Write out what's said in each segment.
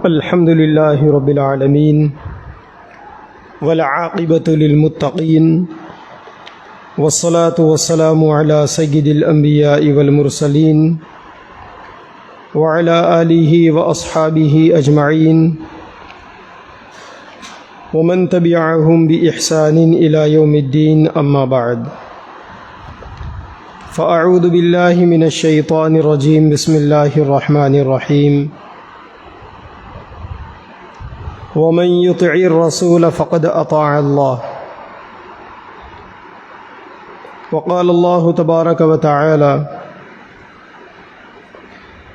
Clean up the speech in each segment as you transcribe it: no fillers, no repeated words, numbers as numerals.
الحمد لله رب العالمين والعاقبة للمتقين والصلاة والسلام على سيد الأنبياء والمرسلين وعلى آله وأصحابه أجمعين ومن تبعهم بإحسان إلى يوم الدين أما بعد فأعوذ بالله من الشيطان الرجيم بسم الله الرحمن الرحيم ومن يطع الرسول فقد أطاع الله وقال الله تبارك وتعالى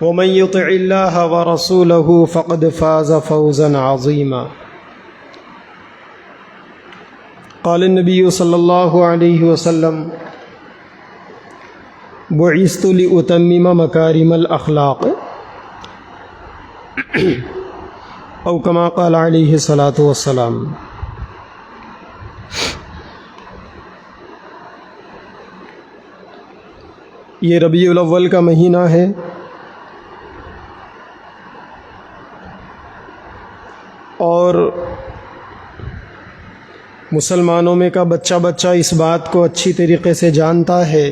ومن يطع الله ورسوله فقد فاز فوزا عظيما قال النبي صلى الله عليه وسلم بعثت لأتمم مكارم الأخلاق او کما قال علیہ الصلاۃ والسلام۔ یہ ربیع الاول کا مہینہ ہے اور مسلمانوں میں کا بچہ اس بات کو اچھی طریقے سے جانتا ہے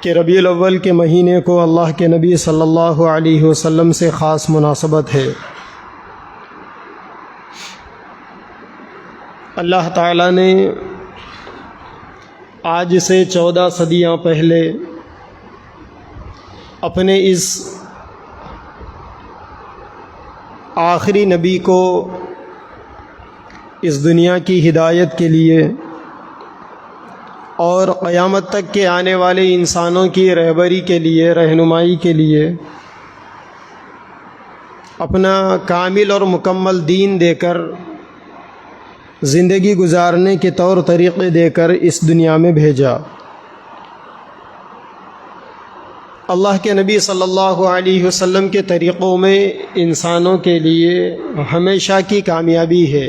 کہ ربیع الاول کے مہینے کو اللہ کے نبی صلی اللہ علیہ وسلم سے خاص مناسبت ہے۔ اللہ تعالیٰ نے آج سے 14 صدیاں پہلے اپنے اس آخری نبی کو اس دنیا کی ہدایت کے لیے اور قیامت تک کے آنے والے انسانوں کی رہبری کے لیے، رہنمائی کے لیے اپنا کامل اور مکمل دین دے کر، زندگی گزارنے کے طور طریقے دے کر اس دنیا میں بھیجا۔ اللہ کے نبی صلی اللہ علیہ وسلم کے طریقوں میں انسانوں کے لیے ہمیشہ کی کامیابی ہے۔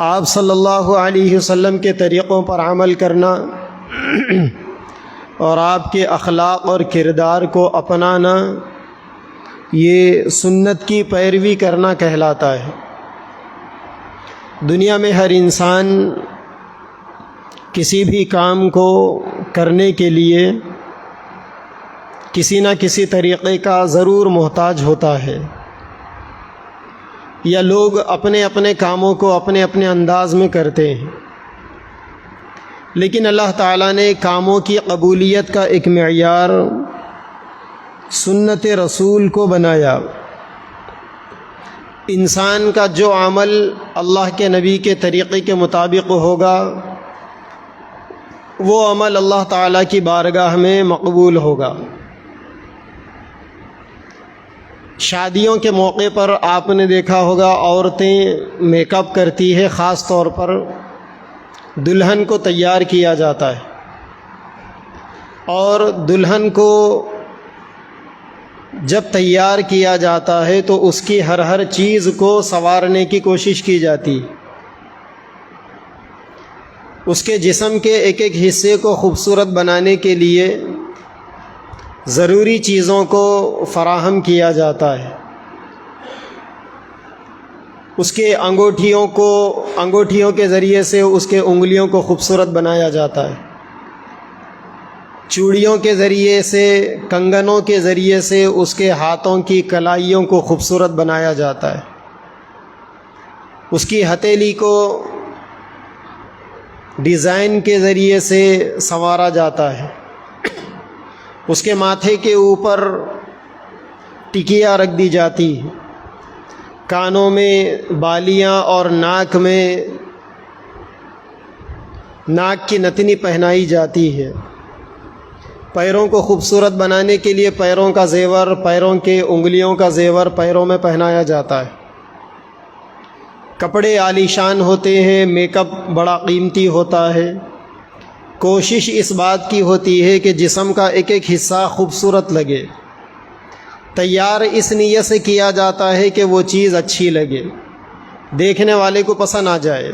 آپ صلی اللہ علیہ وسلم کے طریقوں پر عمل کرنا اور آپ کے اخلاق اور کردار کو اپنانا، یہ سنت کی پیروی کرنا کہلاتا ہے۔ دنیا میں ہر انسان کسی بھی کام کو کرنے کے لیے کسی نہ کسی طریقے کا ضرور محتاج ہوتا ہے، یا لوگ اپنے اپنے کاموں کو اپنے اپنے انداز میں کرتے ہیں، لیکن اللہ تعالیٰ نے کاموں کی قبولیت کا ایک معیار سنت رسول کو بنایا۔ انسان کا جو عمل اللہ کے نبی کے طریقے کے مطابق ہوگا، وہ عمل اللہ تعالیٰ کی بارگاہ میں مقبول ہوگا۔ شادیوں کے موقع پر آپ نے دیکھا ہوگا عورتیں میک اپ کرتی ہے، خاص طور پر دلہن کو تیار کیا جاتا ہے، اور دلہن کو جب تیار کیا جاتا ہے تو اس کی ہر چیز کو سنوارنے کی کوشش کی جاتی ہے، اس کے جسم کے ایک ایک حصے کو خوبصورت بنانے کے لیے ضروری چیزوں کو فراہم کیا جاتا ہے۔ اس کے انگوٹھیوں کے ذریعے سے اس کے انگلیوں کو خوبصورت بنایا جاتا ہے، چوڑیوں کے ذریعے سے، کنگنوں کے ذریعے سے اس کے ہاتھوں کی کلائیوں کو خوبصورت بنایا جاتا ہے، اس کی ہتھیلی کو ڈیزائن کے ذریعے سے سنوارا جاتا ہے، اس کے ماتھے کے اوپر ٹکیاں رکھ دی جاتی ہے، کانوں میں بالیاں اور ناک کی نتنی پہنائی جاتی ہے، پیروں کو خوبصورت بنانے کے لیے پیروں کا زیور، پیروں کے انگلیوں کا زیور پیروں میں پہنایا جاتا ہے، کپڑے عالیشان ہوتے ہیں، میک اپ بڑا قیمتی ہوتا ہے، کوشش اس بات کی ہوتی ہے کہ جسم کا ایک ایک حصہ خوبصورت لگے، تیار اس نیت سے کیا جاتا ہے کہ وہ چیز اچھی لگے، دیکھنے والے کو پسند آ جائے۔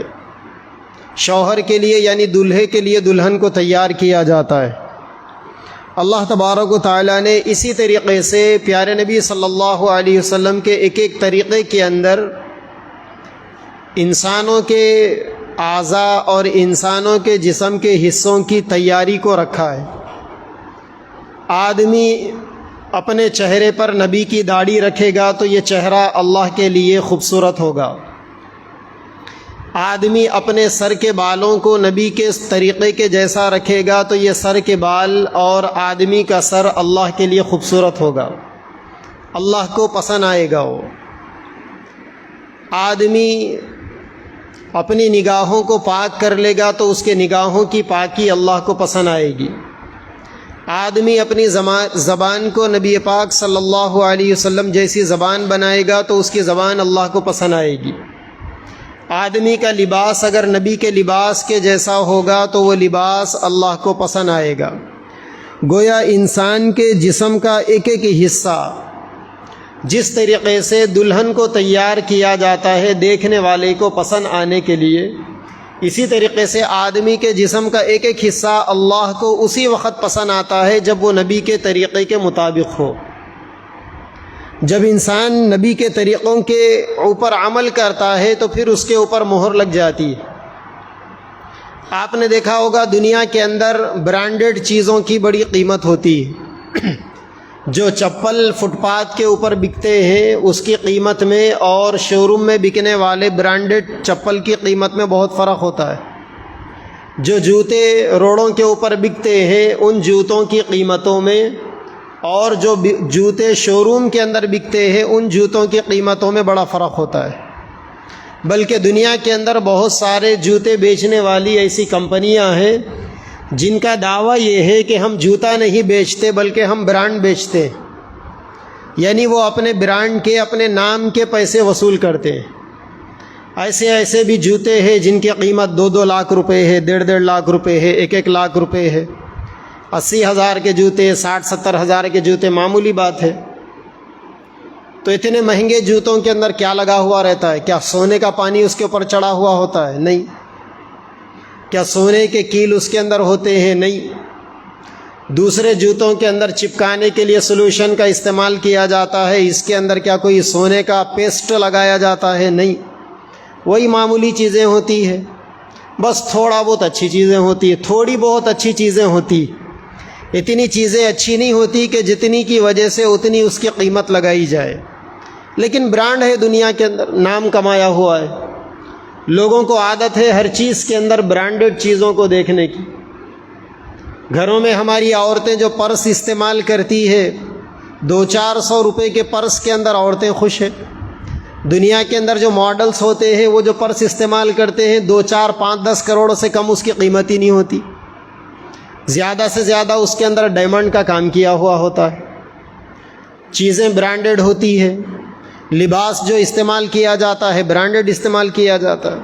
شوہر کے لیے یعنی دولہے کے لیے دلہن کو تیار کیا جاتا ہے، اللہ تبارک و تعالیٰ نے اسی طریقے سے پیارے نبی صلی اللہ علیہ وسلم کے ایک ایک طریقے کے اندر انسانوں کے اعضاء اور انسانوں کے جسم کے حصوں کی تیاری کو رکھا ہے۔ آدمی اپنے چہرے پر نبی کی داڑھی رکھے گا تو یہ چہرہ اللہ کے لیے خوبصورت ہوگا۔ آدمی اپنے سر کے بالوں کو نبی کے طریقے کے جیسا رکھے گا تو یہ سر کے بال اور آدمی کا سر اللہ کے لیے خوبصورت ہوگا، اللہ کو پسند آئے گا۔ وہ آدمی اپنی نگاہوں کو پاک کر لے گا تو اس کے نگاہوں کی پاکی اللہ کو پسند آئے گی۔ آدمی اپنی زبان کو نبی پاک صلی اللہ علیہ وسلم جیسی زبان بنائے گا تو اس کی زبان اللہ کو پسند آئے گی۔ آدمی کا لباس اگر نبی کے لباس کے جیسا ہوگا تو وہ لباس اللہ کو پسند آئے گا۔ گویا انسان کے جسم کا ایک ایک حصہ جس طریقے سے دلہن کو تیار کیا جاتا ہے دیکھنے والے کو پسند آنے کے لیے، اسی طریقے سے آدمی کے جسم کا ایک ایک حصہ اللہ کو اسی وقت پسند آتا ہے جب وہ نبی کے طریقے کے مطابق ہو۔ جب انسان نبی کے طریقوں کے اوپر عمل کرتا ہے تو پھر اس کے اوپر مہر لگ جاتی ہے۔ آپ نے دیکھا ہوگا دنیا کے اندر برانڈڈ چیزوں کی بڑی قیمت ہوتی ہے۔ جو چپل فٹ پاتھ کے اوپر بکتے ہیں اس کی قیمت میں اور شو روم میں بکنے والے برانڈڈ چپل کی قیمت میں بہت فرق ہوتا ہے۔ جو جوتے روڑوں کے اوپر بکتے ہیں ان جوتوں کی قیمتوں میں اور جو جوتے شو روم کے اندر بکتے ہیں ان جوتوں کی قیمتوں میں بڑا فرق ہوتا ہے۔ بلکہ دنیا کے اندر بہت سارے جوتے بیچنے والی ایسی کمپنیاں ہیں جن کا دعویٰ یہ ہے کہ ہم جوتا نہیں بیچتے بلکہ ہم برانڈ بیچتے ہیں، یعنی وہ اپنے برانڈ کے اپنے نام کے پیسے وصول کرتے ہیں۔ ایسے بھی جوتے ہیں جن کی قیمت 2-2 لاکھ روپے ہے، 1.5 لاکھ روپے ہے، 1 لاکھ روپے ہے۔ 80,000 کے جوتے، 60-70 ہزار کے جوتے معمولی بات ہے۔ تو اتنے مہنگے جوتوں کے اندر کیا لگا ہوا رہتا ہے؟ کیا سونے کا پانی اس کے اوپر چڑھا ہوا ہوتا ہے؟ نہیں۔ کیا سونے کے کیل اس کے اندر ہوتے ہیں؟ نہیں۔ دوسرے جوتوں کے اندر چپکانے کے لیے سولوشن کا استعمال کیا جاتا ہے، اس کے اندر کیا کوئی سونے کا پیسٹ لگایا جاتا ہے؟ نہیں۔ وہی معمولی چیزیں ہوتی ہیں، بس تھوڑا بہت اچھی چیزیں ہوتی ہیں، تھوڑی بہت اچھی چیزیں ہوتی، اتنی چیزیں اچھی نہیں ہوتی کہ جتنی کی وجہ سے اتنی اس کی قیمت لگائی جائے۔ لیکن برانڈ ہے، دنیا کے اندر نام کمایا ہوا ہے، لوگوں کو عادت ہے ہر چیز کے اندر برانڈڈ چیزوں کو دیکھنے کی۔ گھروں میں ہماری عورتیں جو پرس استعمال کرتی ہے 200-400 روپے کے پرس کے اندر عورتیں خوش ہیں۔ دنیا کے اندر جو ماڈلز ہوتے ہیں وہ جو پرس استعمال کرتے ہیں 2, 4, 5, 10 کروڑ سے کم اس کی قیمت ہی نہیں ہوتی۔ زیادہ سے زیادہ اس کے اندر ڈائمنڈ کا کام کیا ہوا ہوتا ہے۔ چیزیں برانڈڈ ہوتی ہے، لباس جو استعمال کیا جاتا ہے برانڈڈ استعمال کیا جاتا ہے۔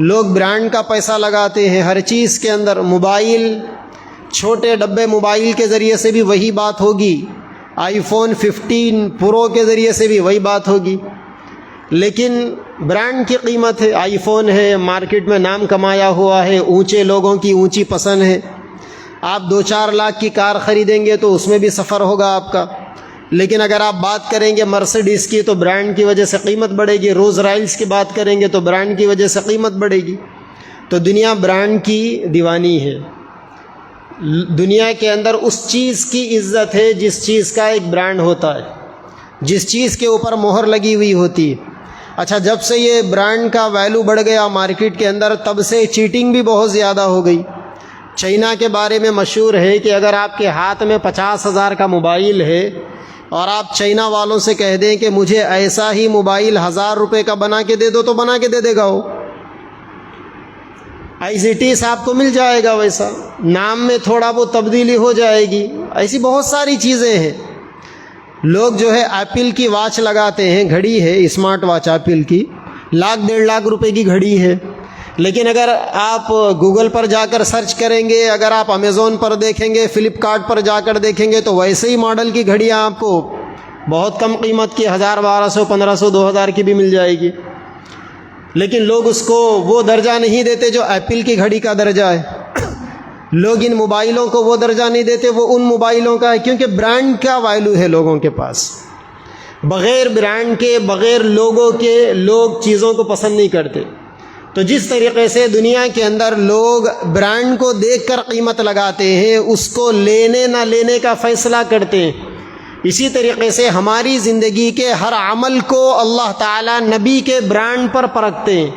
لوگ برانڈ کا پیسہ لگاتے ہیں ہر چیز کے اندر۔ موبائل، چھوٹے ڈبے موبائل کے ذریعے سے بھی وہی بات ہوگی، آئی فون 15 پرو کے ذریعے سے بھی وہی بات ہوگی، لیکن برانڈ کی قیمت ہے۔ آئی فون ہے، مارکیٹ میں نام کمایا ہوا ہے، اونچے لوگوں کی اونچی پسند ہے۔ آپ 2-4 لاکھ کی کار خریدیں گے تو اس میں بھی سفر ہوگا آپ کا، لیکن اگر آپ بات کریں گے مرسیڈیز کی تو برانڈ کی وجہ سے قیمت بڑھے گی، روز رائلز کی بات کریں گے تو برانڈ کی وجہ سے قیمت بڑھے گی۔ تو دنیا برانڈ کی دیوانی ہے۔ دنیا کے اندر اس چیز کی عزت ہے جس چیز کا ایک برانڈ ہوتا ہے، جس چیز کے اوپر مہر لگی ہوئی ہوتی ہے۔ اچھا، جب سے یہ برانڈ کا ویلیو بڑھ گیا مارکیٹ کے اندر تب سے چیٹنگ بھی بہت زیادہ ہو گئی۔ چائنا کے بارے میں مشہور ہے کہ اگر آپ کے ہاتھ میں 50,000 کا موبائل ہے اور آپ چائنا والوں سے کہہ دیں کہ مجھے ایسا ہی موبائل 1000 روپے کا بنا کے دے دو تو بنا کے دے دے گا وہ، ایز اٹ از آپ کو مل جائے گا ویسا، نام میں تھوڑا بہت تبدیلی ہو جائے گی۔ ایسی بہت ساری چیزیں ہیں۔ لوگ جو ہے ایپل کی واچ لگاتے ہیں، گھڑی ہے اسمارٹ واچ ایپل کی، 1-1.5 لاکھ روپے کی گھڑی ہے، لیکن اگر آپ گوگل پر جا کر سرچ کریں گے، اگر آپ امیزون پر دیکھیں گے، فلپ کارٹ پر جا کر دیکھیں گے تو ویسے ہی ماڈل کی گھڑیاں آپ کو بہت کم قیمت کی 1000, 1200, 1500, 2000 کی بھی مل جائے گی، لیکن لوگ اس کو وہ درجہ نہیں دیتے جو ایپل کی گھڑی کا درجہ ہے۔ لوگ ان موبائلوں کو وہ درجہ نہیں دیتے، وہ ان موبائلوں کا ہے، کیونکہ برانڈ کا ویلیو ہے لوگوں کے پاس۔ بغیر برانڈ کے، بغیر لوگوں کے لوگ چیزوں کو پسند نہیں کرتے۔ تو جس طریقے سے دنیا کے اندر لوگ برانڈ کو دیکھ کر قیمت لگاتے ہیں، اس کو لینے نہ لینے کا فیصلہ کرتے ہیں، اسی طریقے سے ہماری زندگی کے ہر عمل کو اللہ تعالیٰ نبی کے برانڈ پر پرکھتے ہیں۔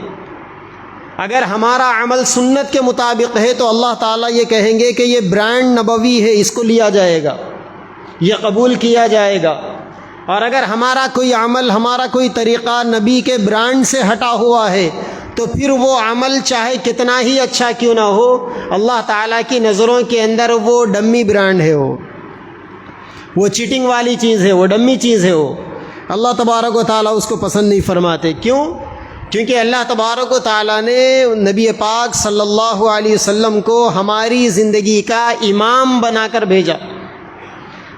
اگر ہمارا عمل سنت کے مطابق ہے تو اللہ تعالیٰ یہ کہیں گے کہ یہ برانڈ نبوی ہے، اس کو لیا جائے گا، یہ قبول کیا جائے گا۔ اور اگر ہمارا کوئی عمل، ہمارا کوئی طریقہ نبی کے برانڈ سے ہٹا ہوا ہے تو پھر وہ عمل چاہے کتنا ہی اچھا کیوں نہ ہو، اللہ تعالیٰ کی نظروں کے اندر وہ ڈمی برانڈ ہے، وہ چیٹنگ والی چیز ہے، وہ ڈمی چیز ہے، وہ اللہ تبارک و تعالیٰ اس کو پسند نہیں فرماتے۔ کیوں؟ کیونکہ اللہ تبارک و تعالیٰ نے نبی پاک صلی اللہ علیہ وسلم کو ہماری زندگی کا امام بنا کر بھیجا۔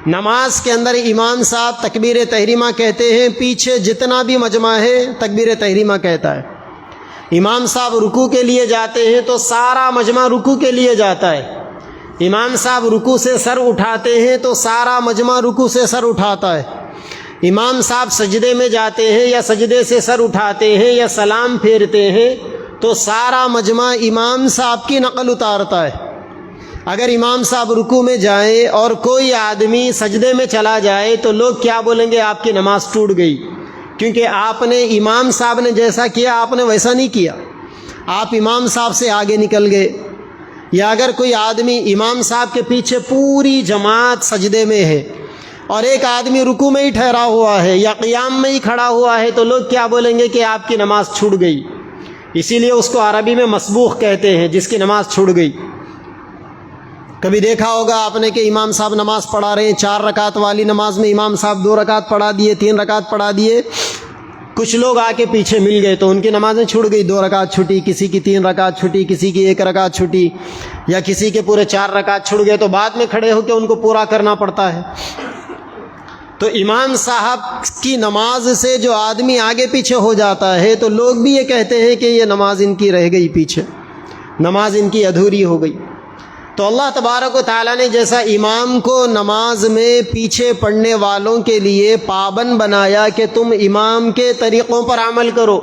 نماز کے اندر امام صاحب تکبیر تحریمہ کہتے ہیں، پیچھے جتنا بھی مجمع ہے تکبیر تحریمہ کہتا ہے۔ امام صاحب رکوع کے لیے جاتے ہیں تو سارا مجمع رکوع کے لیے جاتا ہے۔ امام صاحب رکوع سے سر اٹھاتے ہیں تو سارا مجمع رکوع سے سر اٹھاتا ہے۔ امام صاحب سجدے میں جاتے ہیں یا سجدے سے سر اٹھاتے ہیں یا سلام پھیرتے ہیں تو سارا مجمع امام صاحب کی نقل اتارتا ہے۔ اگر امام صاحب رکوع میں جائیں اور کوئی آدمی سجدے میں چلا جائے تو لوگ کیا بولیں گے؟ آپ کی نماز ٹوٹ گئی، کیونکہ آپ نے امام صاحب نے جیسا کیا آپ نے ویسا نہیں کیا، آپ امام صاحب سے آگے نکل گئے۔ یا اگر کوئی آدمی امام صاحب کے پیچھے پوری جماعت سجدے میں ہے اور ایک آدمی رکوع میں ہی ٹھہرا ہوا ہے یا قیام میں ہی کھڑا ہوا ہے تو لوگ کیا بولیں گے کہ آپ کی نماز چھوٹ گئی۔ اسی لیے اس کو عربی میں مسبوق کہتے ہیں، جس کی نماز چھوٹ گئی۔ کبھی دیکھا ہوگا آپ نے کہ امام صاحب نماز پڑھا رہے ہیں، 4 رکعت والی نماز میں امام صاحب 2 رکعت پڑھا دیے، 3 رکعت پڑھا دیے، کچھ لوگ آ کے پیچھے مل گئے تو ان کی نمازیں چھوٹ گئی، 2 رکعت چھٹی، کسی کی 3 رکعت چھٹی، کسی کی 1 رکعت چھٹی، یا کسی کے پورے 4 رکعت چھوٹ گئے تو بعد میں کھڑے ہو کے ان کو پورا کرنا پڑتا ہے۔ تو امام صاحب کی نماز سے جو آدمی آگے پیچھے ہو جاتا ہے تو لوگ بھی یہ کہتے ہیں کہ یہ نماز ان کی رہ گئی پیچھے، نماز ان کی ادھوری ہو گئی۔ تو اللہ تبارک و تعالیٰ نے جیسا امام کو نماز میں پیچھے پڑنے والوں کے لیے پابند بنایا کہ تم امام کے طریقوں پر عمل کرو،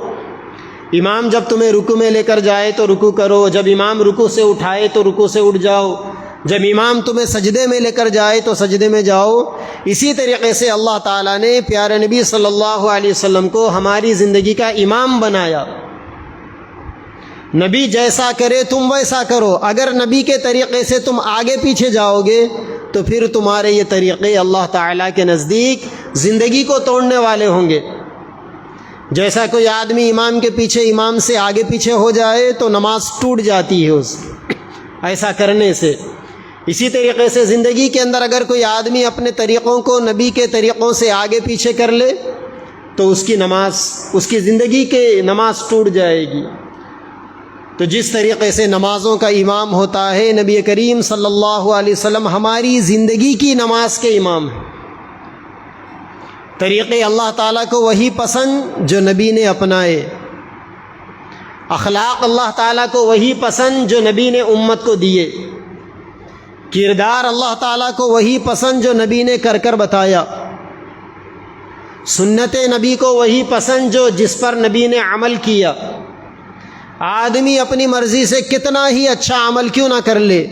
امام جب تمہیں رکوع میں لے کر جائے تو رکوع کرو، جب امام رکوع سے اٹھائے تو رکوع سے اٹھ جاؤ، جب امام تمہیں سجدے میں لے کر جائے تو سجدے میں جاؤ، اسی طریقے سے اللہ تعالیٰ نے پیارے نبی صلی اللہ علیہ وسلم کو ہماری زندگی کا امام بنایا۔ نبی جیسا کرے تم ویسا کرو، اگر نبی کے طریقے سے تم آگے پیچھے جاؤ گے تو پھر تمہارے یہ طریقے اللہ تعالیٰ کے نزدیک زندگی کو توڑنے والے ہوں گے۔ جیسا کوئی آدمی امام کے پیچھے، امام سے آگے پیچھے ہو جائے تو نماز ٹوٹ جاتی ہے اس ایسا کرنے سے۔ اسی طریقے سے زندگی کے اندر اگر کوئی آدمی اپنے طریقوں کو نبی کے طریقوں سے آگے پیچھے کر لے تو اس کی نماز، اس کی زندگی کے نماز ٹوٹ جائے گی۔ تو جس طریقے سے نمازوں کا امام ہوتا ہے، نبی کریم صلی اللہ علیہ وسلم ہماری زندگی کی نماز کے امام ہیں۔ طریقے اللہ تعالیٰ کو وہی پسند جو نبی نے اپنائے، اخلاق اللہ تعالیٰ کو وہی پسند جو نبی نے امت کو دیے، کردار اللہ تعالیٰ کو وہی پسند جو نبی نے کر کر بتایا، سنت نبی کو وہی پسند جو جس پر نبی نے عمل کیا۔ آدمی اپنی مرضی سے کتنا ہی اچھا عمل کیوں نہ کر لے،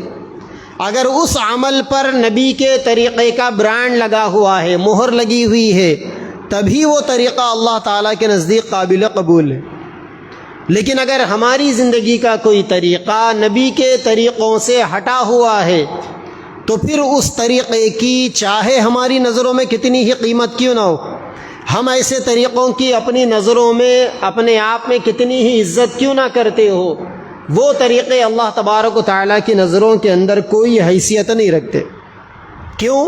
اگر اس عمل پر نبی کے طریقے کا برانڈ لگا ہوا ہے، مہر لگی ہوئی ہے، تبھی وہ طریقہ اللہ تعالیٰ کے نزدیک قابل قبول ہے۔ لیکن اگر ہماری زندگی کا کوئی طریقہ نبی کے طریقوں سے ہٹا ہوا ہے تو پھر اس طریقے کی چاہے ہماری نظروں میں کتنی ہی قیمت کیوں نہ ہو، ہم ایسے طریقوں کی اپنی نظروں میں، اپنے آپ میں کتنی ہی عزت کیوں نہ کرتے ہو، وہ طریقے اللہ تبارک و تعالیٰ کی نظروں کے اندر کوئی حیثیت نہیں رکھتے۔ کیوں؟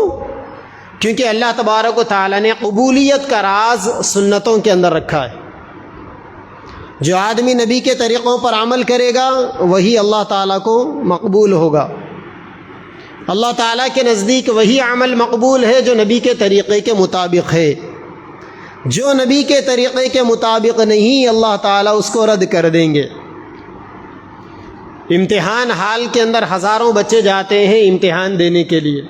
کیونکہ اللہ تبارک و تعالیٰ نے قبولیت کا راز سنتوں کے اندر رکھا ہے۔ جو آدمی نبی کے طریقوں پر عمل کرے گا وہی اللہ تعالیٰ کو مقبول ہوگا۔ اللہ تعالیٰ کے نزدیک وہی عمل مقبول ہے جو نبی کے طریقے کے مطابق ہے۔ جو نبی کے طریقے کے مطابق نہیں، اللہ تعالیٰ اس کو رد کر دیں گے۔ امتحان ہال کے اندر ہزاروں بچے جاتے ہیں امتحان دینے کے لیے.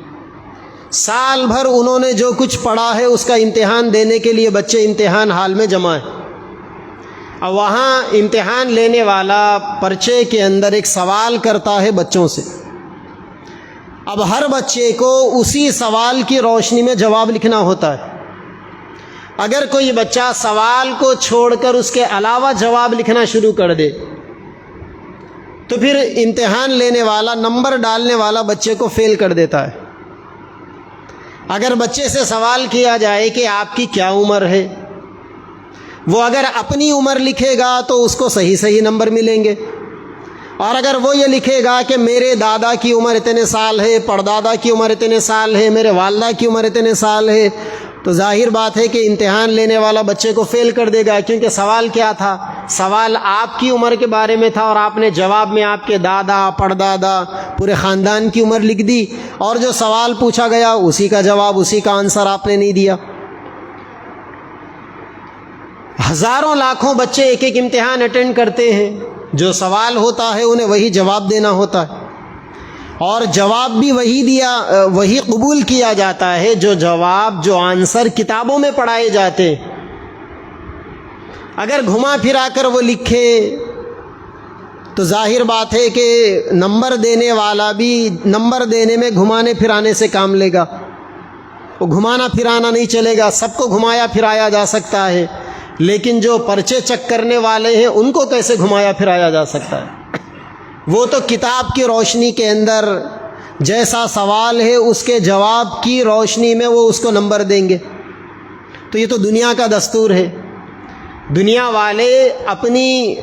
سال بھر انہوں نے جو کچھ پڑھا ہے اس کا امتحان دینے کے لیے بچے امتحان ہال میں جمع ہیں. اب وہاں امتحان لینے والا پرچے کے اندر ایک سوال کرتا ہے بچوں سے. اب ہر بچے کو اسی سوال کی روشنی میں جواب لکھنا ہوتا ہے. اگر کوئی بچہ سوال کو چھوڑ کر اس کے علاوہ جواب لکھنا شروع کر دے تو پھر امتحان لینے والا نمبر ڈالنے والا بچے کو فیل کر دیتا ہے. اگر بچے سے سوال کیا جائے کہ آپ کی کیا عمر ہے، وہ اگر اپنی عمر لکھے گا تو اس کو صحیح نمبر ملیں گے، اور اگر وہ یہ لکھے گا کہ میرے دادا کی عمر اتنے سال ہے، پردادا کی عمر اتنے سال ہے، میرے والدہ کی عمر اتنے سال ہے، تو ظاہر بات ہے کہ امتحان لینے والا بچے کو فیل کر دے گا. کیونکہ سوال کیا تھا؟ سوال آپ کی عمر کے بارے میں تھا، اور آپ نے جواب میں آپ کے دادا، پردادا، پورے خاندان کی عمر لکھ دی، اور جو سوال پوچھا گیا اسی کا جواب، اسی کا آنسر آپ نے نہیں دیا. ہزاروں لاکھوں بچے ایک ایک امتحان اٹینڈ کرتے ہیں. جو سوال ہوتا ہے انہیں وہی جواب دینا ہوتا ہے، اور جواب بھی وہی قبول کیا جاتا ہے جو آنسر کتابوں میں پڑھائے جاتے. اگر گھما پھرا کر وہ لکھے تو ظاہر بات ہے کہ نمبر دینے والا بھی نمبر دینے میں گھمانے پھرانے سے کام لے گا. وہ گھمانا پھرانا نہیں چلے گا. سب کو گھمایا پھرایا جا سکتا ہے، لیکن جو پرچے چیک کرنے والے ہیں ان کو کیسے گھمایا پھرایا جا سکتا ہے؟ وہ تو کتاب کی روشنی کے اندر جیسا سوال ہے اس کے جواب کی روشنی میں وہ اس کو نمبر دیں گے. تو یہ تو دنیا کا دستور ہے. دنیا والے اپنے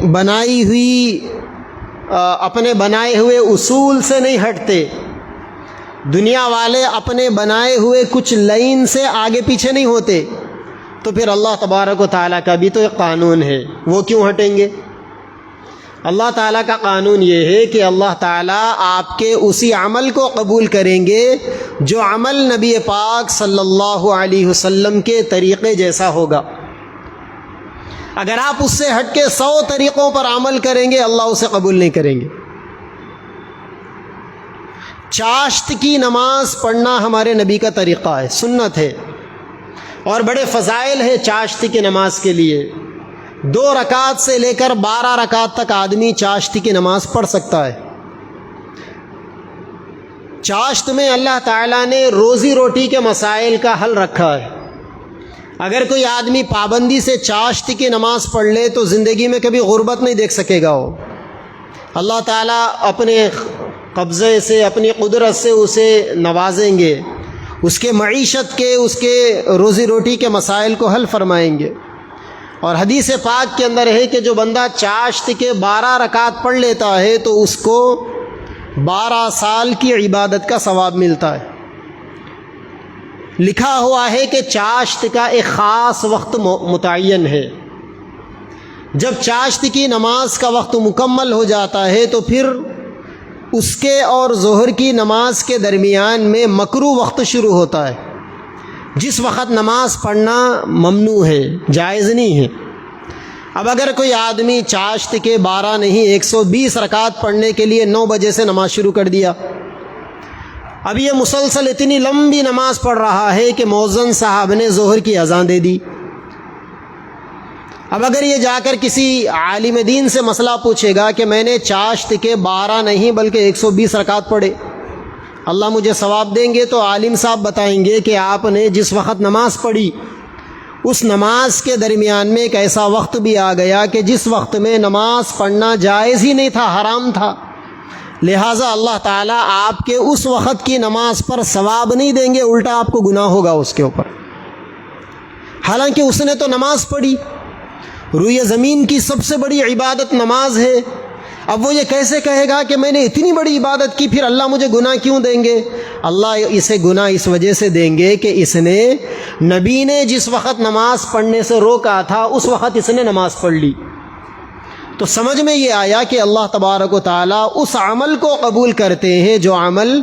بنائے ہوئے اصول سے نہیں ہٹتے. دنیا والے اپنے بنائے ہوئے کچھ لائن سے آگے پیچھے نہیں ہوتے. تو پھر اللہ تبارک و تعالیٰ کا بھی تو ایک قانون ہے، وہ کیوں ہٹیں گے؟ اللہ تعالیٰ کا قانون یہ ہے کہ اللہ تعالیٰ آپ کے اسی عمل کو قبول کریں گے جو عمل نبی پاک صلی اللہ علیہ وسلم کے طریقے جیسا ہوگا. اگر آپ اس سے ہٹ کے 100 طریقوں پر عمل کریں گے اللہ اسے قبول نہیں کریں گے. چاشت کی نماز پڑھنا ہمارے نبی کا طریقہ ہے، سنت ہے، اور بڑے فضائل ہے چاشت کی نماز کے لیے. 2 رکعت سے لے کر 12 رکعت تک آدمی چاشت کی نماز پڑھ سکتا ہے. چاشت میں اللہ تعالیٰ نے روزی روٹی کے مسائل کا حل رکھا ہے. اگر کوئی آدمی پابندی سے چاشت کی نماز پڑھ لے تو زندگی میں کبھی غربت نہیں دیکھ سکے گا. وہ اللہ تعالیٰ اپنے قبضے سے، اپنی قدرت سے اسے نوازیں گے، اس کے معیشت کے، اس کے روزی روٹی کے مسائل کو حل فرمائیں گے. اور حدیث پاک کے اندر ہے کہ جو بندہ چاشت کے 12 رکعت پڑھ لیتا ہے تو اس کو 12 سال کی عبادت کا ثواب ملتا ہے. لکھا ہوا ہے کہ چاشت کا ایک خاص وقت متعین ہے. جب چاشت کی نماز کا وقت مکمل ہو جاتا ہے تو پھر اس کے اور ظہر کی نماز کے درمیان میں مکروہ وقت شروع ہوتا ہے، جس وقت نماز پڑھنا ممنوع ہے، جائز نہیں ہے. اب اگر کوئی آدمی چاشت کے 12 نہیں 120 رکعت پڑھنے کے لیے 9 بجے سے نماز شروع کر دیا، اب یہ مسلسل اتنی لمبی نماز پڑھ رہا ہے کہ مؤذن صاحب نے ظہر کی اذان دے دی. اب اگر یہ جا کر کسی عالم دین سے مسئلہ پوچھے گا کہ میں نے چاشت کے 12 نہیں بلکہ 120 رکعت پڑھے، اللہ مجھے ثواب دیں گے؟ تو عالم صاحب بتائیں گے کہ آپ نے جس وقت نماز پڑھی اس نماز کے درمیان میں ایک ایسا وقت بھی آ گیا کہ جس وقت میں نماز پڑھنا جائز ہی نہیں تھا، حرام تھا. لہٰذا اللہ تعالیٰ آپ کے اس وقت کی نماز پر ثواب نہیں دیں گے، الٹا آپ کو گناہ ہوگا اس کے اوپر. حالانکہ اس نے تو نماز پڑھی. روئے زمین کی سب سے بڑی عبادت نماز ہے. اب وہ یہ کیسے کہے گا کہ میں نے اتنی بڑی عبادت کی پھر اللہ مجھے گناہ کیوں دیں گے؟ اللہ اسے گناہ اس وجہ سے دیں گے کہ اس نے نبی نے جس وقت نماز پڑھنے سے روکا تھا اس وقت اس نے نماز پڑھ لی. تو سمجھ میں یہ آیا کہ اللہ تبارک و تعالیٰ اس عمل کو قبول کرتے ہیں جو عمل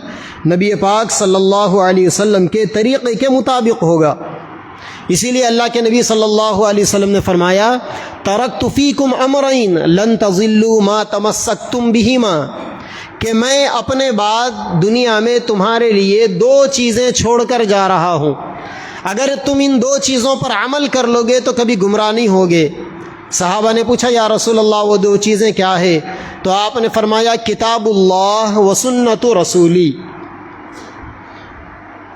نبی پاک صلی اللہ علیہ وسلم کے طریقے کے مطابق ہوگا. اسی لیے اللہ کے نبی صلی اللہ علیہ وسلم نے فرمایا ترکت فیکم امرین لن تضلوا ما تمسکتم بہما، کہ میں اپنے بعد دنیا میں تمہارے لیے 2 چیزیں چھوڑ کر جا رہا ہوں، اگر تم ان 2 چیزوں پر عمل کر لو گے تو کبھی گمراہ نہیں ہوگے۔ صحابہ نے پوچھا یا رسول اللہ وہ 2 چیزیں کیا ہے؟ تو آپ نے فرمایا کتاب اللہ و سنت رسولی،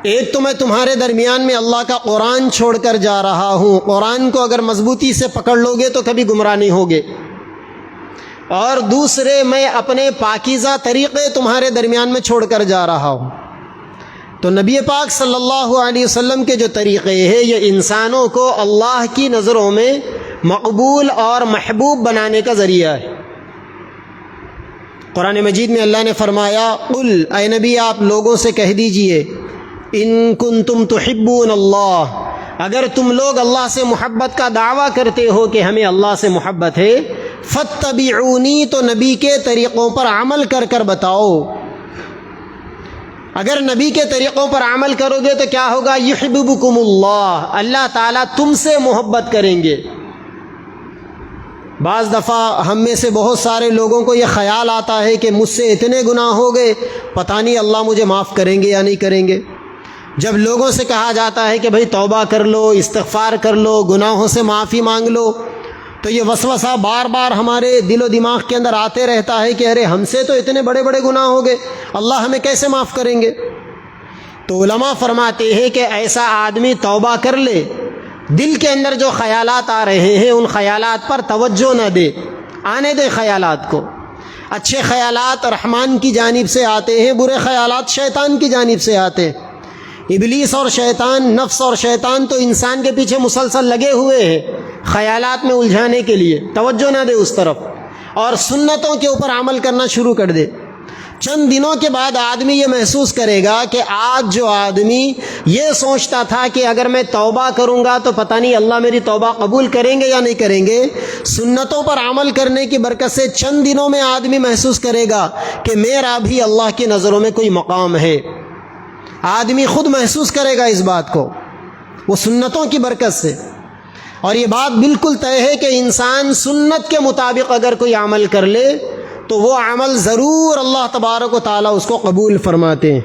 ایک تو میں تمہارے درمیان میں اللہ کا قرآن چھوڑ کر جا رہا ہوں، قرآن کو اگر مضبوطی سے پکڑ لو گے تو کبھی گمراہ نہیں ہوگے، اور دوسرے میں اپنے پاکیزہ طریقے تمہارے درمیان میں چھوڑ کر جا رہا ہوں۔ تو نبی پاک صلی اللہ علیہ وسلم کے جو طریقے ہیں یہ انسانوں کو اللہ کی نظروں میں مقبول اور محبوب بنانے کا ذریعہ ہے۔ قرآن مجید میں اللہ نے فرمایا قل، اے نبی آپ لوگوں سے کہہ دیجئے ان کنتم تحبون اللہ، اگر تم لوگ اللہ سے محبت کا دعویٰ کرتے ہو کہ ہمیں اللہ سے محبت ہے، فاتبعونی، تو نبی کے طریقوں پر عمل کر کر بتاؤ۔ اگر نبی کے طریقوں پر عمل کرو گے تو کیا ہوگا؟ یحببکم اللہ، اللہ تعالیٰ تم سے محبت کریں گے۔ بعض دفعہ ہم میں سے بہت سارے لوگوں کو یہ خیال آتا ہے کہ مجھ سے اتنے گناہ ہو گئے، پتہ نہیں اللہ مجھے معاف کریں گے یا نہیں کریں گے۔ جب لوگوں سے کہا جاتا ہے کہ بھئی توبہ کر لو، استغفار کر لو، گناہوں سے معافی مانگ لو، تو یہ وسوسہ بار بار ہمارے دل و دماغ کے اندر آتے رہتا ہے کہ ارے ہم سے تو اتنے بڑے بڑے گناہ ہو گئے، اللہ ہمیں کیسے معاف کریں گے؟ تو علماء فرماتے ہیں کہ ایسا آدمی توبہ کر لے، دل کے اندر جو خیالات آ رہے ہیں ان خیالات پر توجہ نہ دے، آنے دے خیالات کو۔ اچھے خیالات رحمان کی جانب سے آتے ہیں، برے خیالات شیطان کی جانب سے آتے ہیں۔ ابلیس اور شیطان، نفس اور شیطان تو انسان کے پیچھے مسلسل لگے ہوئے ہیں خیالات میں الجھانے کے لیے، توجہ نہ دے اس طرف، اور سنتوں کے اوپر عمل کرنا شروع کر دے۔ چند دنوں کے بعد آدمی یہ محسوس کرے گا کہ آج جو آدمی یہ سوچتا تھا کہ اگر میں توبہ کروں گا تو پتہ نہیں اللہ میری توبہ قبول کریں گے یا نہیں کریں گے، سنتوں پر عمل کرنے کی برکت سے چند دنوں میں آدمی محسوس کرے گا کہ میرا بھی اللہ کی نظروں میں کوئی مقام ہے۔ آدمی خود محسوس کرے گا اس بات کو، وہ سنتوں کی برکت سے۔ اور یہ بات بالکل طے ہے کہ انسان سنت کے مطابق اگر کوئی عمل کر لے تو وہ عمل ضرور اللہ تبارک و تعالیٰ اس کو قبول فرماتے ہیں۔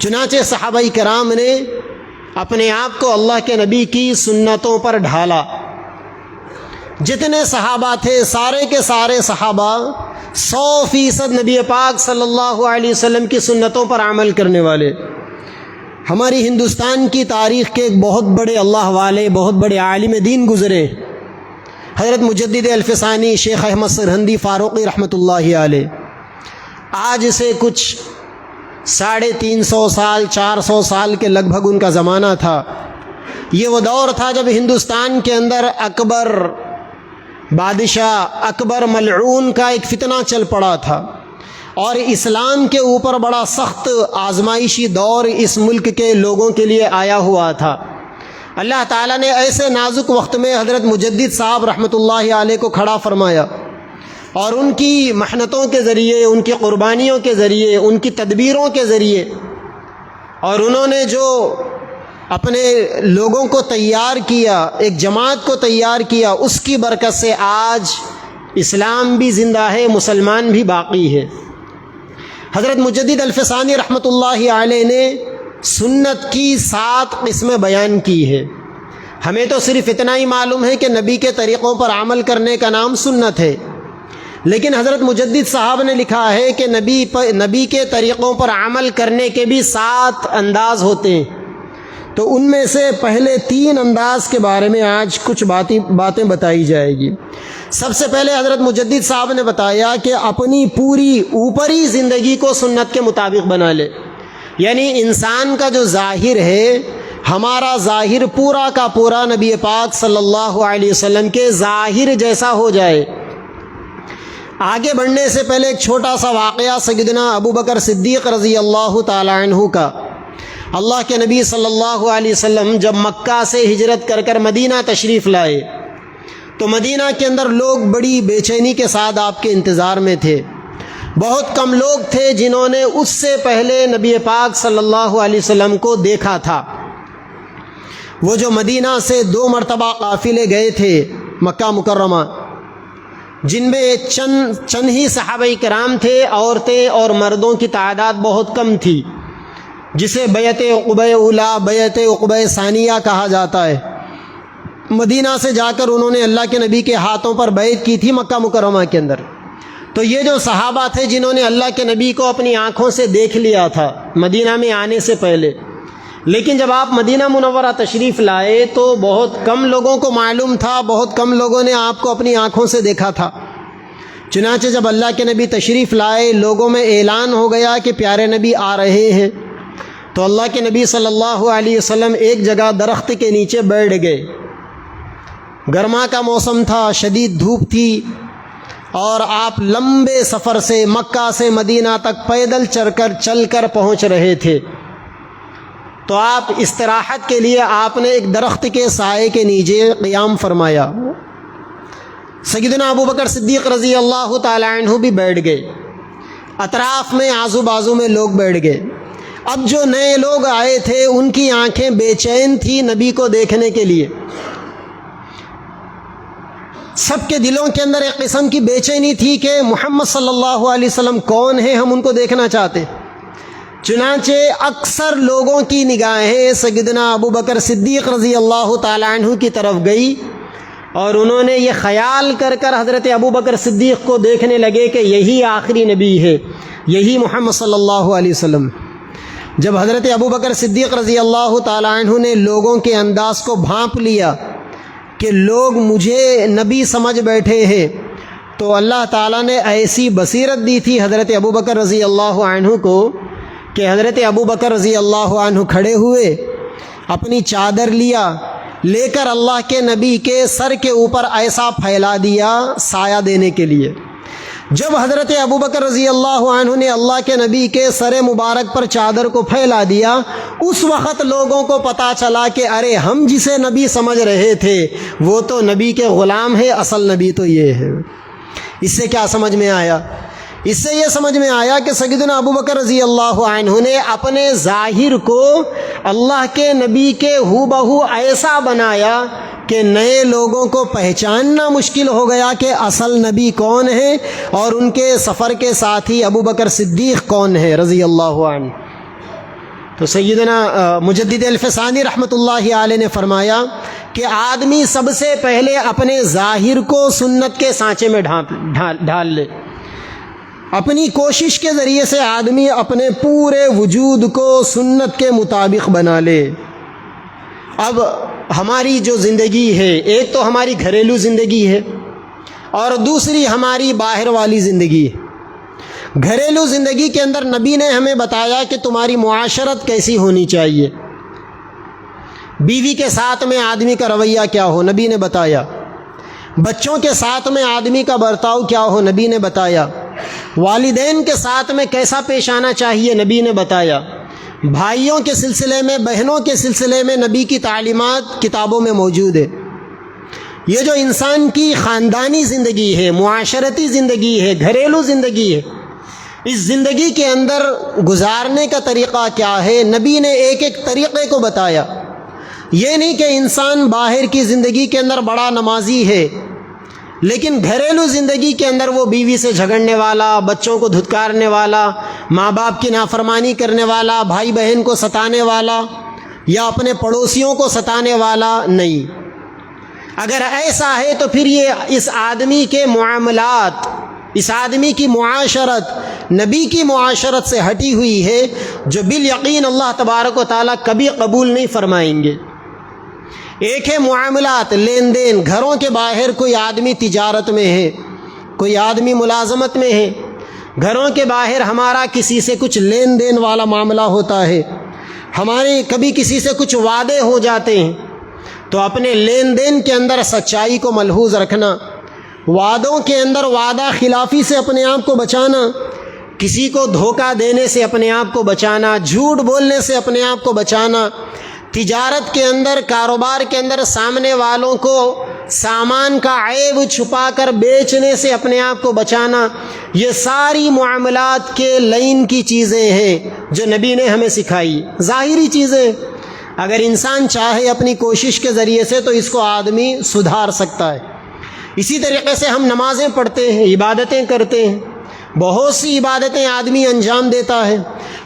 چنانچہ صحابہ کرام نے اپنے آپ کو اللہ کے نبی کی سنتوں پر ڈھالا۔ جتنے صحابہ تھے سارے کے سارے صحابہ 100% نبی پاک صلی اللہ علیہ وسلم کی سنتوں پر عمل کرنے والے۔ ہماری ہندوستان کی تاریخ کے ایک بہت بڑے اللہ والے، بہت بڑے عالم دین گزرے، حضرت مجدد الفسانی شیخ احمد سرہندی فاروقی رحمۃ اللہ علیہ۔ آج سے کچھ 350 سال 400 سال کے لگ بھگ ان کا زمانہ تھا۔ یہ وہ دور تھا جب ہندوستان کے اندر اکبر بادشاہ، اکبر ملعون کا ایک فتنہ چل پڑا تھا، اور اسلام کے اوپر بڑا سخت آزمائشی دور اس ملک کے لوگوں کے لیے آیا ہوا تھا۔ اللہ تعالیٰ نے ایسے نازک وقت میں حضرت مجدد صاحب رحمۃ اللہ علیہ کو کھڑا فرمایا، اور ان کی محنتوں کے ذریعے، ان کی قربانیوں کے ذریعے، ان کی تدبیروں کے ذریعے، اور انہوں نے جو اپنے لوگوں کو تیار کیا، ایک جماعت کو تیار کیا، اس کی برکت سے آج اسلام بھی زندہ ہے، مسلمان بھی باقی ہے۔ حضرت مجدد الفسانی رحمۃ اللہ علیہ نے سنت کی 7 قسمیں بیان کی ہے۔ ہمیں تو صرف اتنا ہی معلوم ہے کہ نبی کے طریقوں پر عمل کرنے کا نام سنت ہے، لیکن حضرت مجدد صاحب نے لکھا ہے کہ نبی کے طریقوں پر عمل کرنے کے بھی 7 انداز ہوتے ہیں۔ تو ان میں سے پہلے 3 انداز کے بارے میں آج کچھ باتیں بتائی جائے گی۔ سب سے پہلے حضرت مجدد صاحب نے بتایا کہ اپنی پوری اوپری زندگی کو سنت کے مطابق بنا لے، یعنی انسان کا جو ظاہر ہے، ہمارا ظاہر پورا کا پورا نبی پاک صلی اللہ علیہ وسلم کے ظاہر جیسا ہو جائے۔ آگے بڑھنے سے پہلے ایک چھوٹا سا واقعہ سیدنا ابو بکر صدیق رضی اللہ تعالی عنہ کا۔ اللہ کے نبی صلی اللہ علیہ وسلم جب مکہ سے ہجرت کر کر مدینہ تشریف لائے تو مدینہ کے اندر لوگ بڑی بے چینی کے ساتھ آپ کے انتظار میں تھے۔ بہت کم لوگ تھے جنہوں نے اس سے پہلے نبی پاک صلی اللہ علیہ وسلم کو دیکھا تھا۔ وہ جو مدینہ سے 2 مرتبہ قافلے گئے تھے مکہ مکرمہ، جن میں چند ہی صحابہ کرام تھے، عورتیں اور مردوں کی تعداد بہت کم تھی، جسے بیعت عقبہ اولیٰ، بیعت عقبہ ثانیہ کہا جاتا ہے۔ مدینہ سے جا کر انہوں نے اللہ کے نبی کے ہاتھوں پر بیعت کی تھی مکہ مکرمہ کے اندر۔ تو یہ جو صحابہ تھے جنہوں نے اللہ کے نبی کو اپنی آنکھوں سے دیکھ لیا تھا مدینہ میں آنے سے پہلے، لیکن جب آپ مدینہ منورہ تشریف لائے تو بہت کم لوگوں کو معلوم تھا، بہت کم لوگوں نے آپ کو اپنی آنکھوں سے دیکھا تھا۔ چنانچہ جب اللہ کے نبی تشریف لائے، لوگوں میں اعلان ہو گیا کہ پیارے نبی آ رہے ہیں، تو اللہ کے نبی صلی اللہ علیہ وسلم ایک جگہ درخت کے نیچے بیٹھ گئے۔ گرما کا موسم تھا، شدید دھوپ تھی، اور آپ لمبے سفر سے مکہ سے مدینہ تک پیدل چل کر پہنچ رہے تھے۔ تو آپ استراحت کے لیے آپ نے ایک درخت کے سائے کے نیچے قیام فرمایا۔ سیدنا ابو بکر صدیق رضی اللہ تعالی عنہ بھی بیٹھ گئے، اطراف میں آزو بازو میں لوگ بیٹھ گئے۔ اب جو نئے لوگ آئے تھے ان کی آنکھیں بے چین تھی نبی کو دیکھنے کے لیے، سب کے دلوں کے اندر ایک قسم کی بے چینی تھی کہ محمد صلی اللہ علیہ وسلم کون ہیں، ہم ان کو دیکھنا چاہتے۔ چنانچہ اکثر لوگوں کی نگاہیں سیدنا ابو بکر صدیق رضی اللہ تعالی عنہ کی طرف گئی، اور انہوں نے یہ خیال کر حضرت ابو بکر صدیق کو دیکھنے لگے کہ یہی آخری نبی ہے، یہی محمد صلی اللہ علیہ وسلم۔ جب حضرت ابو بکر صدیق رضی اللہ تعالی عنہ نے لوگوں کے انداز کو بھانپ لیا کہ لوگ مجھے نبی سمجھ بیٹھے ہیں، تو اللہ تعالیٰ نے ایسی بصیرت دی تھی حضرت ابو بکر رضی اللہ عنہ کو کہ حضرت ابو بکر رضی اللہ عنہ کھڑے ہوئے، اپنی چادر لے کر اللہ کے نبی کے سر کے اوپر ایسا پھیلا دیا سایہ دینے کے لیے۔ جب حضرت ابو بکر رضی اللہ عنہ نے اللہ کے نبی کے سر مبارک پر چادر کو پھیلا دیا، اس وقت لوگوں کو پتہ چلا کہ ارے ہم جسے نبی سمجھ رہے تھے وہ تو نبی کے غلام ہے، اصل نبی تو یہ ہے۔ اس سے کیا سمجھ میں آیا؟ اس سے یہ سمجھ میں آیا کہ سیدنا ابو بکر رضی اللہ عنہ نے اپنے ظاہر کو اللہ کے نبی کے ہو بہو ایسا بنایا کہ نئے لوگوں کو پہچاننا مشکل ہو گیا کہ اصل نبی کون ہے اور ان کے سفر کے ساتھی ابو بکر صدیق کون ہے رضی اللہ عنہ۔ تو سیدنا مجدد الفسانی رحمۃ اللہ علیہ نے فرمایا کہ آدمی سب سے پہلے اپنے ظاہر کو سنت کے سانچے میں ڈھال لے، اپنی کوشش کے ذریعے سے آدمی اپنے پورے وجود کو سنت کے مطابق بنا لے۔ اب ہماری جو زندگی ہے، ایک تو ہماری گھریلو زندگی ہے اور دوسری ہماری باہر والی زندگی ہے۔ گھریلو زندگی کے اندر نبی نے ہمیں بتایا کہ تمہاری معاشرت کیسی ہونی چاہیے، بیوی کے ساتھ میں آدمی کا رویہ کیا ہو، نبی نے بتایا۔ بچوں کے ساتھ میں آدمی کا برتاؤ کیا ہو، نبی نے بتایا۔ والدین کے ساتھ میں کیسا پیش آنا چاہیے، نبی نے بتایا۔ بھائیوں کے سلسلے میں، بہنوں کے سلسلے میں نبی کی تعلیمات کتابوں میں موجود ہے۔ یہ جو انسان کی خاندانی زندگی ہے، معاشرتی زندگی ہے، گھریلو زندگی ہے، اس زندگی کے اندر گزارنے کا طریقہ کیا ہے، نبی نے ایک ایک طریقے کو بتایا۔ یہ نہیں کہ انسان باہر کی زندگی کے اندر بڑا نمازی ہے لیکن گھریلو زندگی کے اندر وہ بیوی سے جھگڑنے والا، بچوں کو دھتکارنے والا، ماں باپ کی نافرمانی کرنے والا، بھائی بہن کو ستانے والا یا اپنے پڑوسیوں کو ستانے والا نہیں۔ اگر ایسا ہے تو پھر یہ اس آدمی کے معاملات، اس آدمی کی معاشرت نبی کی معاشرت سے ہٹی ہوئی ہے، جو بالیقین اللہ تبارک و تعالیٰ کبھی قبول نہیں فرمائیں گے۔ ایک ہے معاملات، لین دین، گھروں کے باہر کوئی آدمی تجارت میں ہے، کوئی آدمی ملازمت میں ہے، گھروں کے باہر ہمارا کسی سے کچھ لین دین والا معاملہ ہوتا ہے، ہمارے کبھی کسی سے کچھ وعدے ہو جاتے ہیں، تو اپنے لین دین کے اندر سچائی کو ملحوظ رکھنا، وعدوں کے اندر وعدہ خلافی سے اپنے آپ کو بچانا، کسی کو دھوکہ دینے سے اپنے آپ کو بچانا، جھوٹ بولنے سے اپنے آپ کو بچانا، تجارت کے اندر، کاروبار کے اندر سامنے والوں کو سامان کا عیب چھپا کر بیچنے سے اپنے آپ کو بچانا، یہ ساری معاملات کے لائن کی چیزیں ہیں جو نبی نے ہمیں سکھائی، ظاہری چیزیں۔ اگر انسان چاہے اپنی کوشش کے ذریعے سے تو اس کو آدمی سدھار سکتا ہے۔ اسی طریقے سے ہم نمازیں پڑھتے ہیں، عبادتیں کرتے ہیں، بہت سی عبادتیں آدمی انجام دیتا ہے،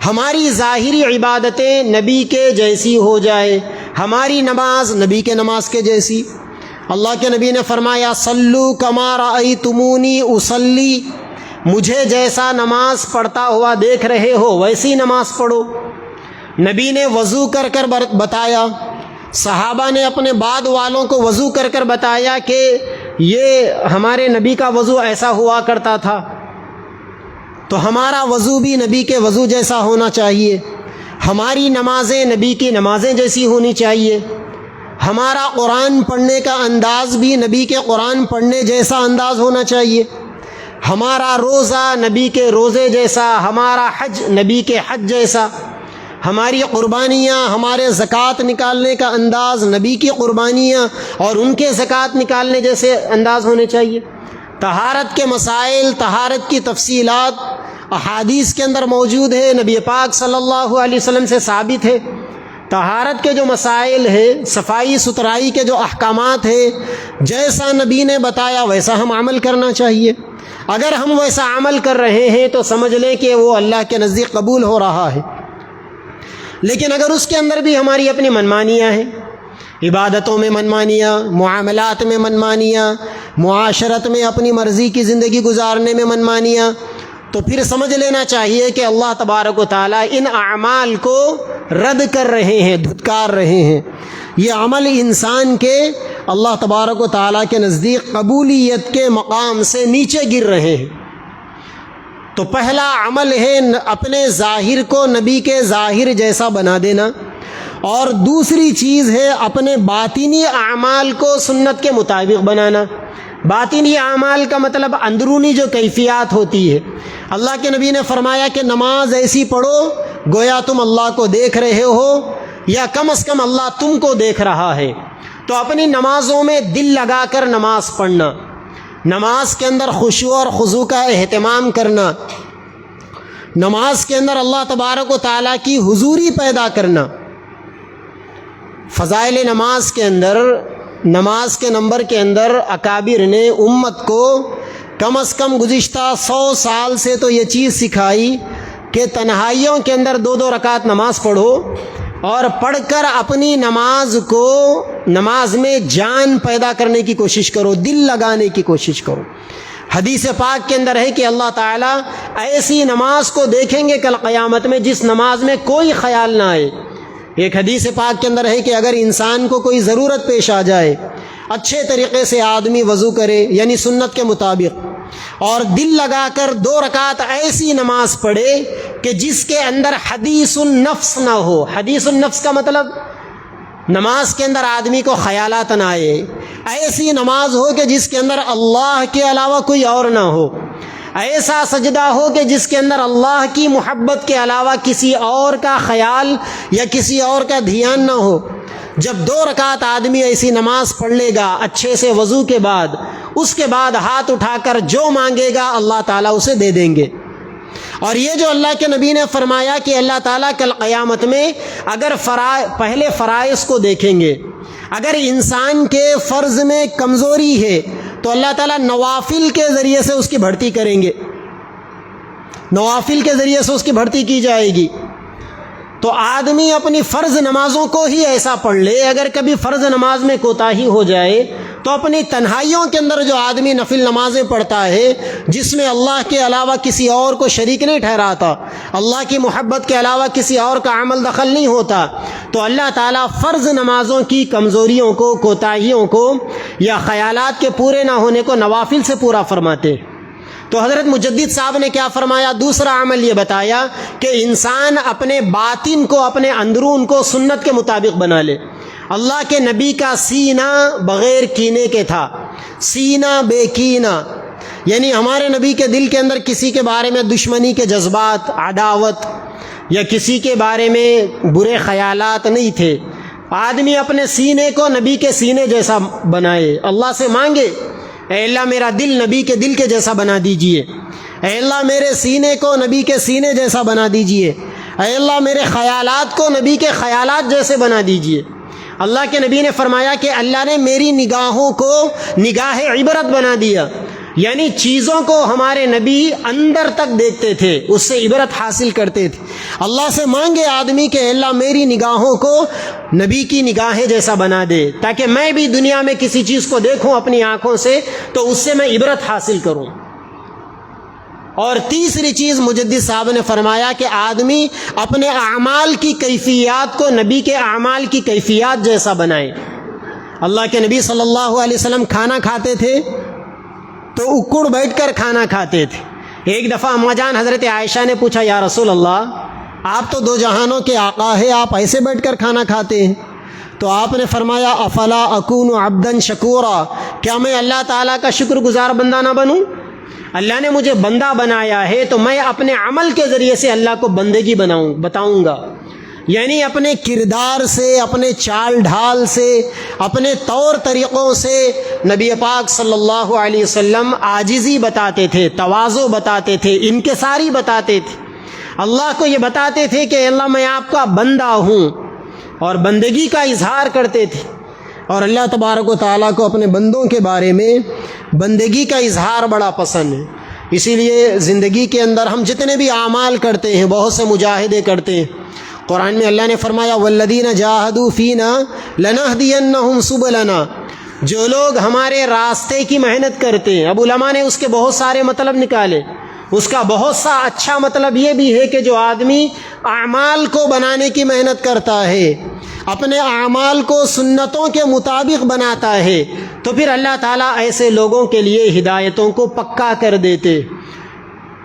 ہماری ظاہری عبادتیں نبی کے جیسی ہو جائے، ہماری نماز نبی کے نماز کے جیسی۔ اللہ کے نبی نے فرمایا صلو کما رأیتمونی اصلی، مجھے جیسا نماز پڑھتا ہوا دیکھ رہے ہو ویسی نماز پڑھو۔ نبی نے وضو کر کر بتایا، صحابہ نے اپنے بعد والوں کو وضو کر کر بتایا کہ یہ ہمارے نبی کا وضو ایسا ہوا کرتا تھا، تو ہمارا وضو بھی نبی کے وضو جیسا ہونا چاہیے، ہماری نمازیں نبی کی نمازیں جیسی ہونی چاہیے، ہمارا قرآن پڑھنے کا انداز بھی نبی کے قرآن پڑھنے جیسا انداز ہونا چاہیے، ہمارا روزہ نبی کے روزے جیسا، ہمارا حج نبی کے حج جیسا، ہماری قربانیاں، ہمارے زکوٰۃ نکالنے کا انداز نبی کی قربانیاں اور ان کے زکوٰۃ نکالنے جیسے انداز ہونے چاہیے۔ طہارت کے مسائل، طہارت کی تفصیلات احادیث کے اندر موجود ہے، نبی پاک صلی اللہ علیہ وسلم سے ثابت ہے۔ طہارت کے جو مسائل ہے، صفائی ستھرائی کے جو احکامات ہے، جیسا نبی نے بتایا ویسا ہم عمل کرنا چاہیے۔ اگر ہم ویسا عمل کر رہے ہیں تو سمجھ لیں کہ وہ اللہ کے نزدیک قبول ہو رہا ہے۔ لیکن اگر اس کے اندر بھی ہماری اپنی منمانیاں ہیں، عبادتوں میں منمانیاں، معاملات میں منمانیاں، معاشرت میں اپنی مرضی کی زندگی گزارنے میں منمانیاں، تو پھر سمجھ لینا چاہیے کہ اللہ تبارک و تعالیٰ ان اعمال کو رد کر رہے ہیں، دھتکار رہے ہیں۔ یہ عمل انسان کے اللہ تبارک و تعالیٰ کے نزدیک قبولیت کے مقام سے نیچے گر رہے ہیں۔ تو پہلا عمل ہے اپنے ظاہر کو نبی کے ظاہر جیسا بنا دینا، اور دوسری چیز ہے اپنے باطنی اعمال کو سنت کے مطابق بنانا۔ باطنی اعمال کا مطلب اندرونی جو کیفیات ہوتی ہے۔ اللہ کے نبی نے فرمایا کہ نماز ایسی پڑھو گویا تم اللہ کو دیکھ رہے ہو، یا کم از کم اللہ تم کو دیکھ رہا ہے۔ تو اپنی نمازوں میں دل لگا کر نماز پڑھنا، نماز کے اندر خشوع اور خضوع کا اہتمام کرنا، نماز کے اندر اللہ تبارک و تعالیٰ کی حضوری پیدا کرنا۔ فضائل نماز کے اندر، نماز کے نمبر کے اندر اکابر نے امت کو کم از کم گزشتہ 100 سال سے تو یہ چیز سکھائی کہ تنہائیوں کے اندر 2 رکعت نماز پڑھو، اور پڑھ کر اپنی نماز کو، نماز میں جان پیدا کرنے کی کوشش کرو، دل لگانے کی کوشش کرو۔ حدیث پاک کے اندر ہے کہ اللہ تعالیٰ ایسی نماز کو دیکھیں گے کل قیامت میں جس نماز میں کوئی خیال نہ آئے۔ ایک حدیث پاک کے اندر ہے کہ اگر انسان کو کوئی ضرورت پیش آ جائے، اچھے طریقے سے آدمی وضو کرے یعنی سنت کے مطابق، اور دل لگا کر 2 رکعت ایسی نماز پڑھے کہ جس کے اندر حدیث النفس نہ ہو۔ حدیث النفس کا مطلب نماز کے اندر آدمی کو خیالات نہ آئے، ایسی نماز ہو کہ جس کے اندر اللہ کے علاوہ کوئی اور نہ ہو، ایسا سجدہ ہو کہ جس کے اندر اللہ کی محبت کے علاوہ کسی اور کا خیال یا کسی اور کا دھیان نہ ہو۔ جب 2 رکعت آدمی ایسی نماز پڑھ لے گا اچھے سے وضو کے بعد، اس کے بعد ہاتھ اٹھا کر جو مانگے گا اللہ تعالیٰ اسے دے دیں گے۔ اور یہ جو اللہ کے نبی نے فرمایا کہ اللہ تعالیٰ کل قیامت میں اگر پہلے فرائض کو دیکھیں گے، اگر انسان کے فرض میں کمزوری ہے تو اللہ تعالیٰ نوافل کے ذریعے سے اس کی بھرتی کریں گے، نوافل کے ذریعے سے اس کی بھرتی کی جائے گی۔ تو آدمی اپنی فرض نمازوں کو ہی ایسا پڑھ لے، اگر کبھی فرض نماز میں کوتاہی ہو جائے تو اپنی تنہائیوں کے اندر جو آدمی نفل نمازیں پڑھتا ہے جس میں اللہ کے علاوہ کسی اور کو شریک نہیں ٹھہراتا، اللہ کی محبت کے علاوہ کسی اور کا عمل دخل نہیں ہوتا، تو اللہ تعالیٰ فرض نمازوں کی کمزوریوں کو، کوتاہیوں کو یا خیالات کے پورے نہ ہونے کو نوافل سے پورا فرماتے ہیں۔ تو حضرت مجدد صاحب نے کیا فرمایا؟ دوسرا عمل یہ بتایا کہ انسان اپنے باطن کو، اپنے اندرون کو سنت کے مطابق بنا لے۔ اللہ کے نبی کا سینہ بغیر کینے کے تھا، سینہ بے کینہ، یعنی ہمارے نبی کے دل کے اندر کسی کے بارے میں دشمنی کے جذبات، عداوت یا کسی کے بارے میں برے خیالات نہیں تھے۔ آدمی اپنے سینے کو نبی کے سینے جیسا بنائے، اللہ سے مانگے اے اللہ میرا دل نبی کے دل کے جیسا بنا دیجئے، اے اللہ میرے سینے کو نبی کے سینے جیسا بنا دیجئے۔ اے اللہ میرے خیالات کو نبی کے خیالات جیسے بنا دیجئے۔ اللہ کے نبی نے فرمایا کہ اللہ نے میری نگاہوں کو نگاہ عبرت بنا دیا، یعنی چیزوں کو ہمارے نبی اندر تک دیکھتے تھے، اس سے عبرت حاصل کرتے تھے۔ اللہ سے مانگے آدمی کہ اللہ میری نگاہوں کو نبی کی نگاہیں جیسا بنا دے، تاکہ میں بھی دنیا میں کسی چیز کو دیکھوں اپنی آنکھوں سے تو اس سے میں عبرت حاصل کروں۔ اور تیسری چیز مجدد صاحب نے فرمایا کہ آدمی اپنے اعمال کی کیفیات کو نبی کے اعمال کی کیفیات جیسا بنائے۔ اللہ کے نبی صلی اللہ علیہ وسلم کھانا کھاتے تھے تو اکڑ بیٹھ کر کھانا کھاتے تھے۔ ایک دفعہ اماں جان حضرت عائشہ نے پوچھا، یا رسول اللہ آپ تو دو جہانوں کے آقا ہیں، آپ ایسے بیٹھ کر کھانا کھاتے ہیں؟ تو آپ نے فرمایا، افلا اکون عبدا شکورا، کیا میں اللہ تعالیٰ کا شکر گزار بندہ نہ بنوں؟ اللہ نے مجھے بندہ بنایا ہے تو میں اپنے عمل کے ذریعے سے اللہ کو بندگی بتاؤں گا، یعنی اپنے کردار سے، اپنے چال ڈھال سے، اپنے طور طریقوں سے نبی پاک صلی اللہ علیہ وسلم عاجزی بتاتے تھے، تواضع بتاتے تھے، انکساری بتاتے تھے، اللہ کو یہ بتاتے تھے کہ اللہ میں آپ کا بندہ ہوں، اور بندگی کا اظہار کرتے تھے۔ اور اللہ تبارک و تعالیٰ کو اپنے بندوں کے بارے میں بندگی کا اظہار بڑا پسند ہے، اسی لیے زندگی کے اندر ہم جتنے بھی اعمال کرتے ہیں، بہت سے مجاہدے کرتے ہیں۔ قرآن میں اللہ نے فرمایا، والذین جاہدوا فینا لنہدینہم سبلنا، جو لوگ ہمارے راستے کی محنت کرتے ہیں۔ اب علماء نے اس کے بہت سارے مطلب نکالے، اس کا بہت سا اچھا مطلب یہ بھی ہے کہ جو آدمی اعمال کو بنانے کی محنت کرتا ہے، اپنے اعمال کو سنتوں کے مطابق بناتا ہے، تو پھر اللہ تعالیٰ ایسے لوگوں کے لیے ہدایتوں کو پکا کر دیتے۔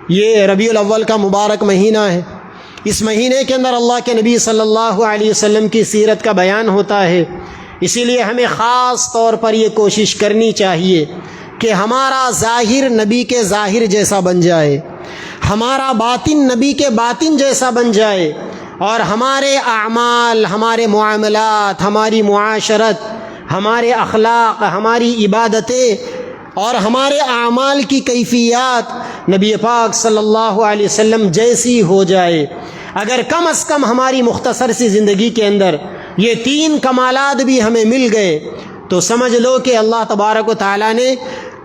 یہ ربیع الاول کا مبارک مہینہ ہے، اس مہینے کے اندر اللہ کے نبی صلی اللہ علیہ وسلم کی سیرت کا بیان ہوتا ہے، اسی لیے ہمیں خاص طور پر یہ کوشش کرنی چاہیے کہ ہمارا ظاہر نبی کے ظاہر جیسا بن جائے، ہمارا باطن نبی کے باطن جیسا بن جائے، اور ہمارے اعمال، ہمارے معاملات، ہماری معاشرت، ہمارے اخلاق، ہماری عبادتیں اور ہمارے اعمال کی کیفیات نبی پاک صلی اللہ علیہ وسلم جیسی ہو جائے۔ اگر کم از کم ہماری مختصر سی زندگی کے اندر یہ تین کمالات بھی ہمیں مل گئے تو سمجھ لو کہ اللہ تبارک و تعالیٰ نے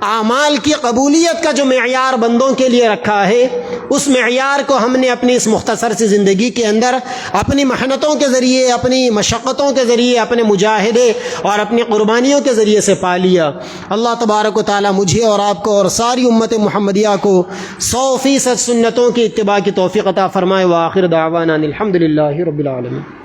اعمال کی قبولیت کا جو معیار بندوں کے لیے رکھا ہے، اس معیار کو ہم نے اپنی اس مختصر سی زندگی کے اندر اپنی محنتوں کے ذریعے، اپنی مشقتوں کے ذریعے، اپنے مجاہدے اور اپنی قربانیوں کے ذریعے سے پا لیا۔ اللہ تبارک و تعالیٰ مجھے اور آپ کو اور ساری امت محمدیہ کو 100% سنتوں کی اتباع کی توفیق عطا فرمائے۔ وآخر دعوانا الحمد للہ رب العالمین۔